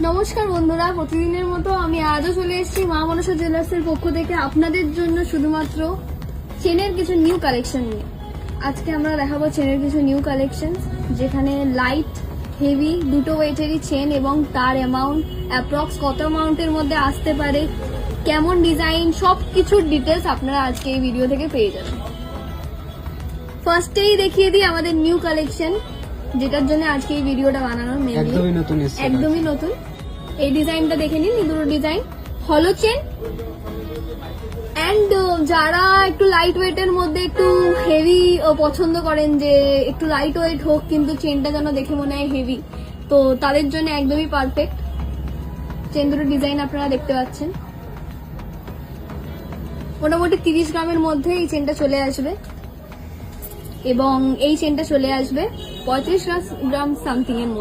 নমস্কার বন্ধুরা, প্রতিদিনের মতো আমি আজও চলে এসেছি মা মনসা জুয়েলার্সের পক্ষ থেকে আপনাদের জন্য শুধুমাত্র চেনের কিছু নিউ কালেকশন নিয়ে। আজকে আমরা দেখাবো চেনের কিছু নিউ কালেকশন, যেখানে লাইট হেভি দুটো ওয়েটেরই চেন এবং তার অ্যামাউন্ট অ্যাপ্রক্স কত অ্যামাউন্টের মধ্যে আসতে পারে, কেমন ডিজাইন, সব কিছুর ডিটেলস আপনারা আজকে এই ভিডিও থেকে পেয়ে যাবেন। ফার্স্টেই দেখিয়ে দিই আমাদের নিউ কালেকশন, যেটার জন্য আজকে এই ভিডিওটা বানানো। একদমই নতুন। এই ডিজাইনটা দেখে নিন, এই দুটো ডিজাইন হলো চেন। অ্যান্ড যারা একটু লাইট ওয়েটের মধ্যে একটু হেভি পছন্দ করেন, যে একটু লাইট ওয়েট হোক কিন্তু চেনটা যেন দেখে মনে হয় হেভি, তো তাদের জন্য একদমই পারফেক্ট। চেন দুটো ডিজাইন আপনারা দেখতে পাচ্ছেন। মোটামুটি 30 গ্রামের মধ্যে এই চেনটা চলে আসবে এবং এই চেনটা চলে আসবে 35 গ্রাম সামথিং এর মধ্যে।